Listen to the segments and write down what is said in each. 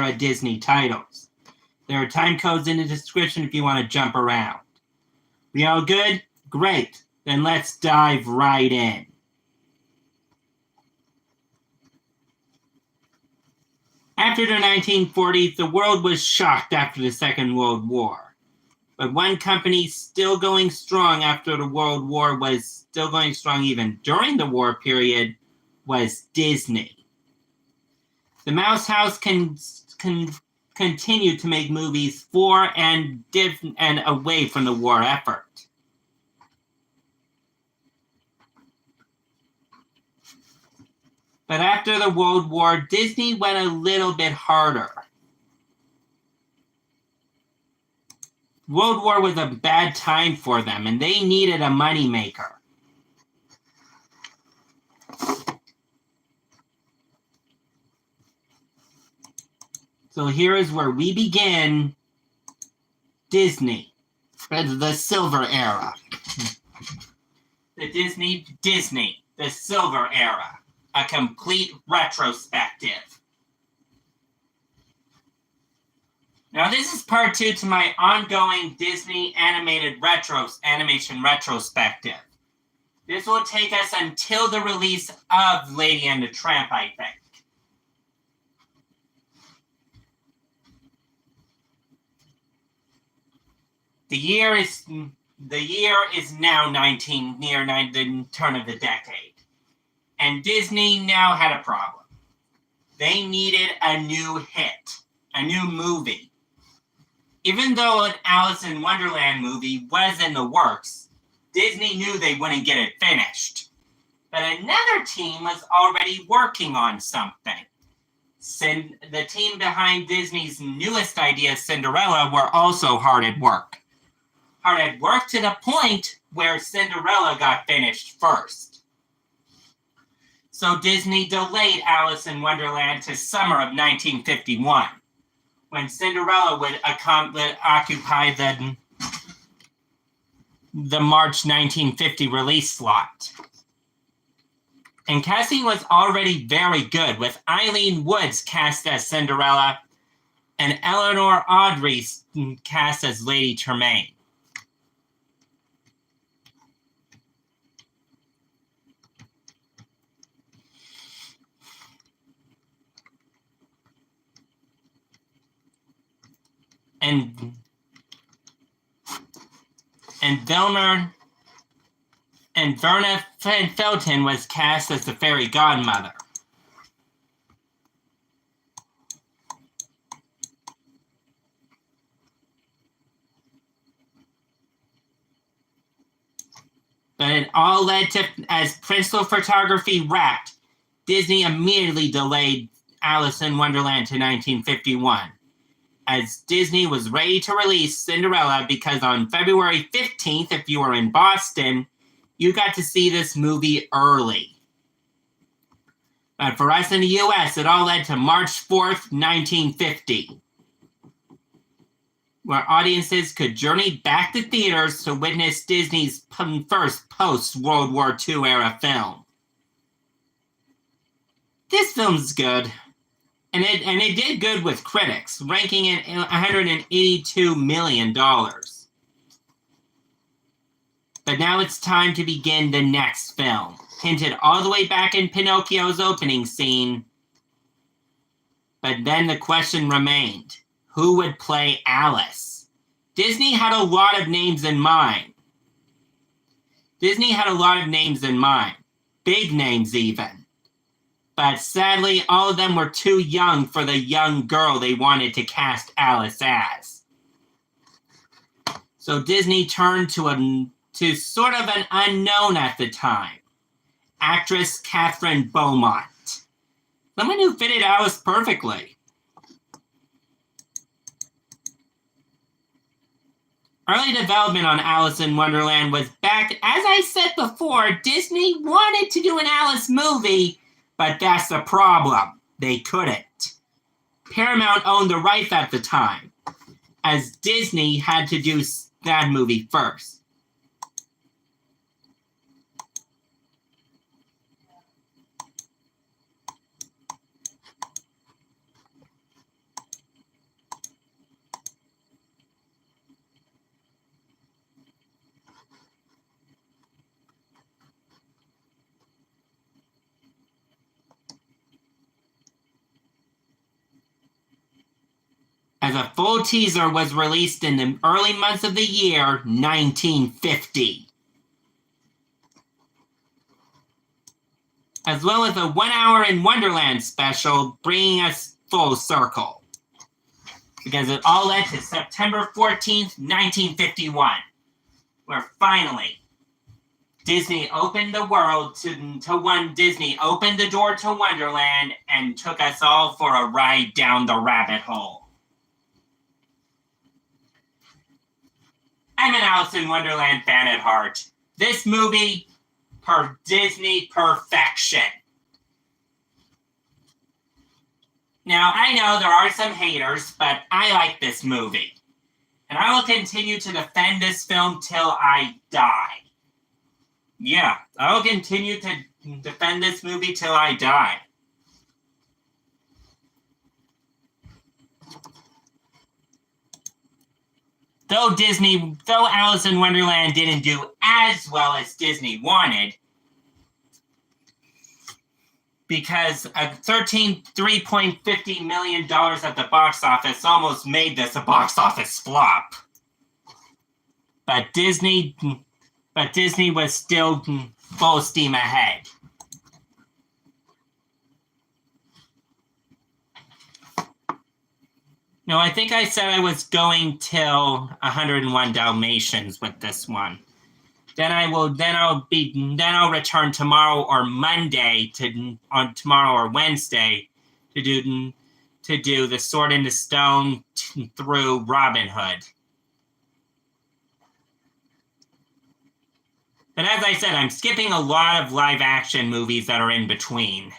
era Disney titles. There are time codes in the description if you want to jump around. We all good? Great. Then let's dive right in. After the 1940s, the world was shocked after the Second World War. But one company still going strong after the World War was still going strong even during the war period was Disney. The Mouse House continued to make movies for and away from the war effort. But after the World War, Disney went a little bit harder. World War was a bad time for them, and they needed a moneymaker. So here is where we begin Disney, the Silver Era. The Disney, the Silver Era, a complete retrospective. Now this is part 2 to my ongoing Disney animation retrospective. This will take us until the release of Lady and the Tramp, I think. The year is now near the turn of the decade. And Disney now had a problem. They needed a new hit, a new movie. Even though an Alice in Wonderland movie was in the works, Disney knew they wouldn't get it finished. But another team was already working on something. The team behind Disney's newest idea, Cinderella, were also hard at work. Hard at work to the point where Cinderella got finished first. So Disney delayed Alice in Wonderland to summer of 1951. When Cinderella would occupy the March 1950 release slot. And casting was already very good, with Eileen Woods cast as Cinderella and Eleanor Audrey cast as Lady Tremaine. And Verna Felton was cast as the fairy godmother. But it all led to, as principal photography wrapped, Disney immediately delayed Alice in Wonderland to 1951. As Disney was ready to release Cinderella because on February 15th, if you were in Boston, you got to see this movie early. But for us in the US, it all led to March 4th, 1950, where audiences could journey back to theaters to witness Disney's first post-World War II era film. This film's good. And it did good with critics, ranking it $182 million. But now it's time to begin the next film, hinted all the way back in Pinocchio's opening scene. But then the question remained, who would play Alice? Disney had a lot of names in mind. Big names even. But sadly, all of them were too young for the young girl they wanted to cast Alice as. So Disney turned to sort of an unknown at the time, actress Catherine Beaumont. Someone who fitted Alice perfectly. Early development on Alice in Wonderland was back, as I said before, Disney wanted to do an Alice movie, but that's the problem. They couldn't. Paramount owned the rights at the time, as Disney had to do that movie first. as a full teaser was released in the early months of the year 1950. As well as a 1 Hour in Wonderland special, bringing us full circle. Because it all led to September 14th, 1951, where finally Disney opened the world Disney opened the door to Wonderland and took us all for a ride down the rabbit hole. I'm an Alice in Wonderland fan at heart. This movie, per Disney perfection. Now, I know there are some haters, but I like this movie. And I will continue to defend this film till I die. Yeah, I will continue to defend this movie till I die. Though Alice in Wonderland didn't do as well as Disney wanted, because $3.50 million at the box office almost made this a box office flop. But Disney was still full steam ahead. No, I think I said I was going till 101 Dalmatians with this one. Then I'll return tomorrow or Monday tomorrow or Wednesday to do the Sword in the Stone through Robin Hood. But as I said, I'm skipping a lot of live action movies that are in between.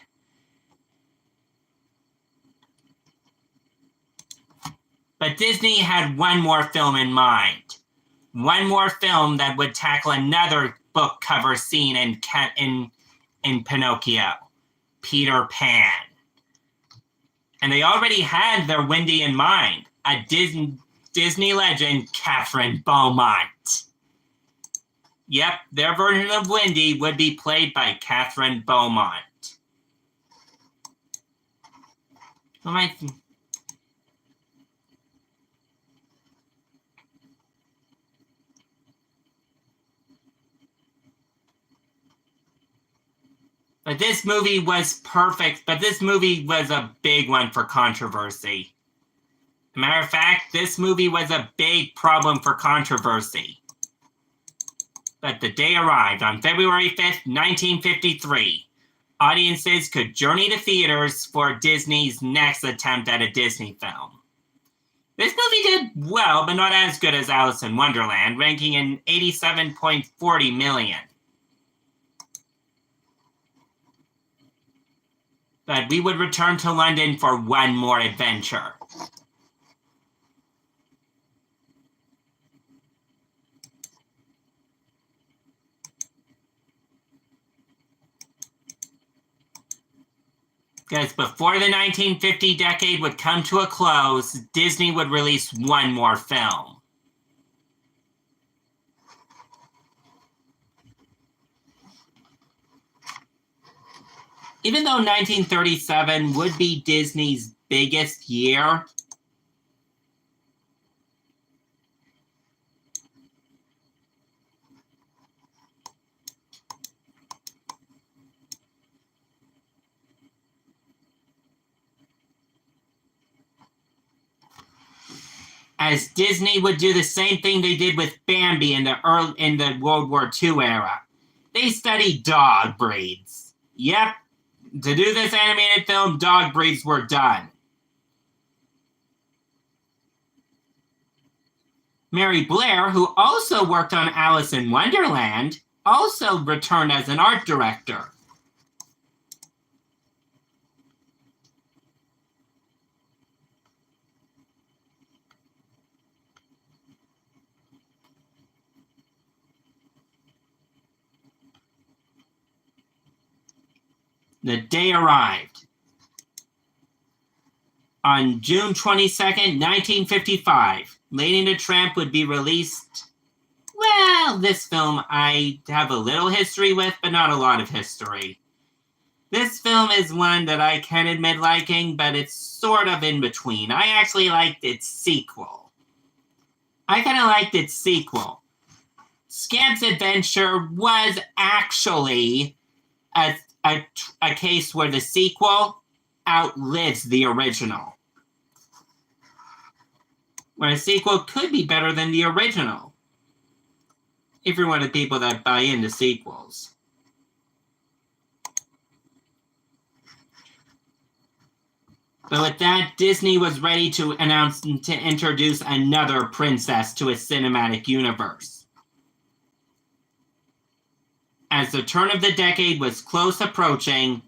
But Disney had one more film in mind. One more film that would tackle another book cover scene in Pinocchio, Peter Pan. And they already had their Wendy in mind, a Disney legend, Catherine Beaumont. Yep, their version of Wendy would be played by Catherine Beaumont. But this movie was perfect, but this movie was a big one for controversy. As a matter of fact, this movie was a big problem for controversy. But the day arrived on February 5th, 1953. Audiences could journey to theaters for Disney's next attempt at a Disney film. This movie did well, but not as good as Alice in Wonderland, ranking in $87.40 million. But we would return to London for one more adventure. Because before the 1950 decade would come to a close, Disney would release one more film. Even though 1937 would be Disney's biggest year, as Disney would do the same thing they did with Bambi in the World War II era. They studied dog breeds. Yep. To do this animated film, dog breeds were done. Mary Blair, who also worked on Alice in Wonderland, also returned as an art director. The day arrived. On June 22nd, 1955, Lady and the Tramp would be released. Well, this film I have a little history with, but not a lot of history. This film is one that I can admit liking, but it's sort of in between. I actually liked its sequel. Scamp's Adventure was actually a case where the sequel outlives the original. Where a sequel could be better than the original. If you're one of the people that buy into sequels. But with that, Disney was ready to introduce another princess to its cinematic universe. As the turn of the decade was close approaching,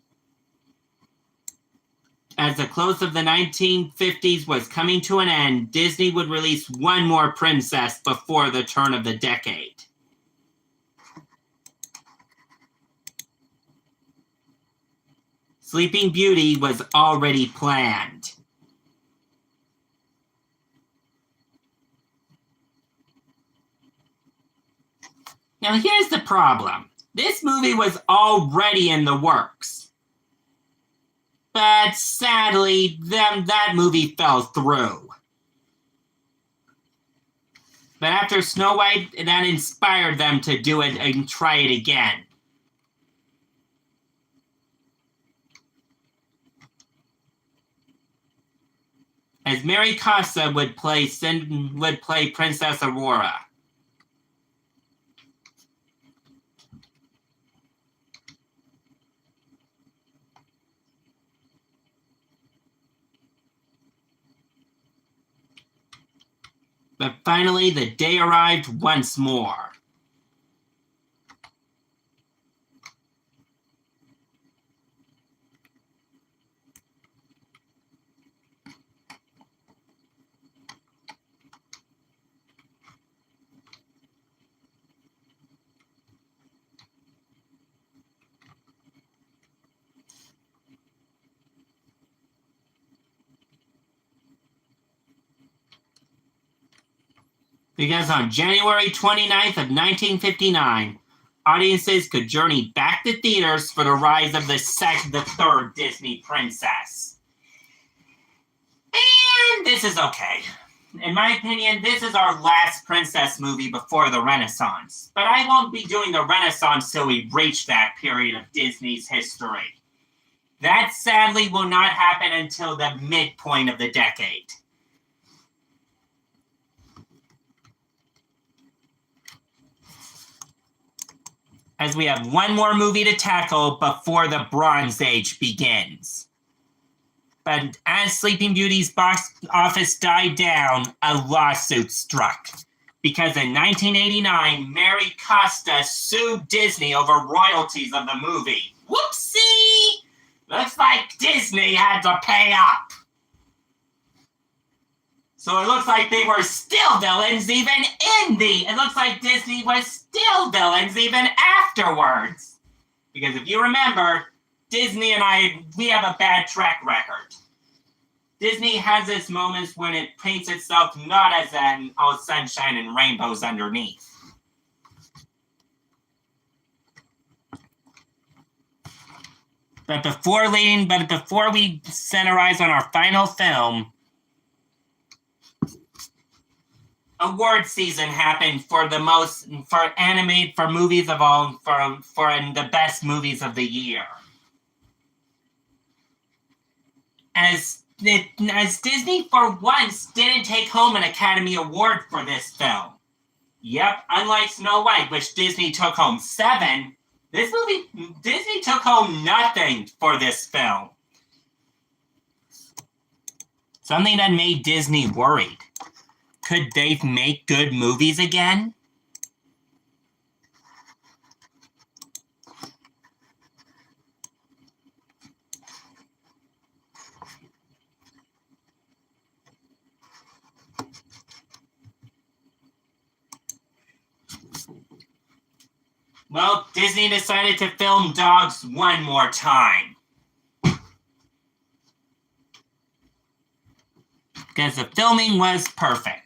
as the close of the 1950s was coming to an end, Disney would release one more princess before the turn of the decade. Sleeping Beauty was already planned. Now here's the problem. This movie was already in the works. But sadly, that movie fell through. But after Snow White, that inspired them to do it and try it again. As Mary Costa would play Princess Aurora. But finally, the day arrived once more. Because on January 29th of 1959, audiences could journey back to theaters for the rise of the third Disney princess. And this is okay. In my opinion, this is our last princess movie before the Renaissance. But I won't be doing the Renaissance till we reach that period of Disney's history. That sadly will not happen until the midpoint of the decade. As we have one more movie to tackle before the Bronze Age begins. But as Sleeping Beauty's box office died down, a lawsuit struck. Because in 1989, Mary Costa sued Disney over royalties of the movie. Whoopsie! Looks like Disney had to pay up. So it looks like they were still villains even it looks like Disney was still villains even afterwards. Because if you remember, Disney and we have a bad track record. Disney has its moments when it paints itself not as an all sunshine and rainbows underneath. But before we set our eyes on our final film, award season happened for the the best movies of the year. As Disney for once didn't take home an Academy Award for this film. Yep, unlike Snow White, which Disney took home 7, Disney took home nothing for this film. Something that made Disney worried. Could they make good movies again? Well, Disney decided to film Dogs one more time. Because the filming was perfect.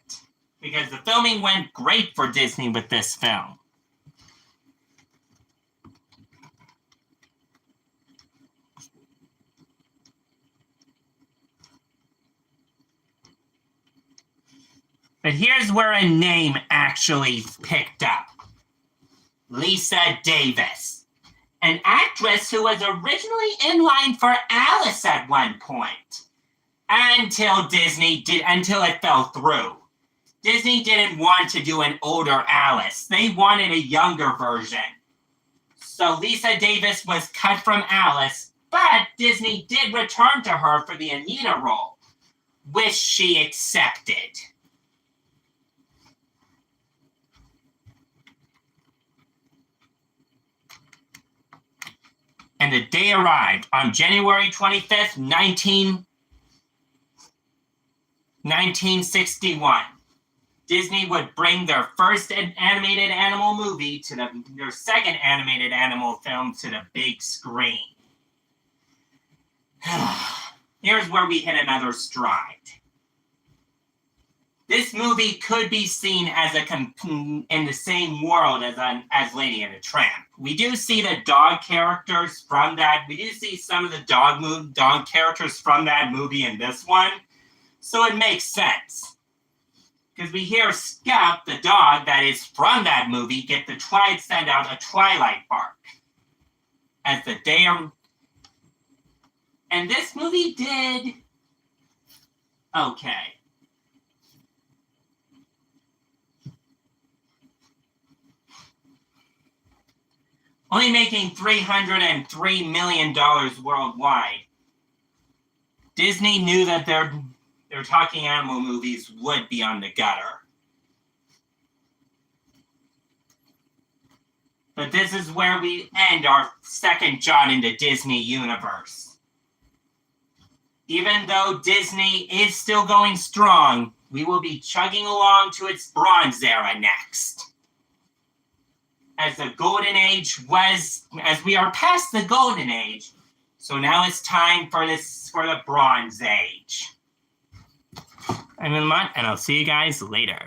Because the filming went great for Disney with this film. But here's where a name actually picked up. Lisa Davis, an actress who was originally in line for Alice at one point, until it fell through. Disney didn't want to do an older Alice. They wanted a younger version. So Lisa Davis was cut from Alice, but Disney did return to her for the Anita role, which she accepted. And the day arrived on January 25th, 1961. Disney would bring their first animated animal movie to their second animated animal film to the big screen. Here's where we hit another stride. This movie could be seen as in the same world as Lady and the Tramp. We do see the dog characters from that. We do see some of the dog characters from that movie in this one. So it makes sense. Because we hear Scout, the dog that is from that movie, send out a twilight bark. As the day... And this movie did... okay. Only making $303 million worldwide. Disney knew that their talking animal movies would be on the gutter. But this is where we end our second jaunt in the Disney universe. Even though Disney is still going strong, we will be chugging along to its Bronze Era next. As we are past the Golden Age, so now it's time for the Bronze Age. I'm Lamont, and I'll see you guys later.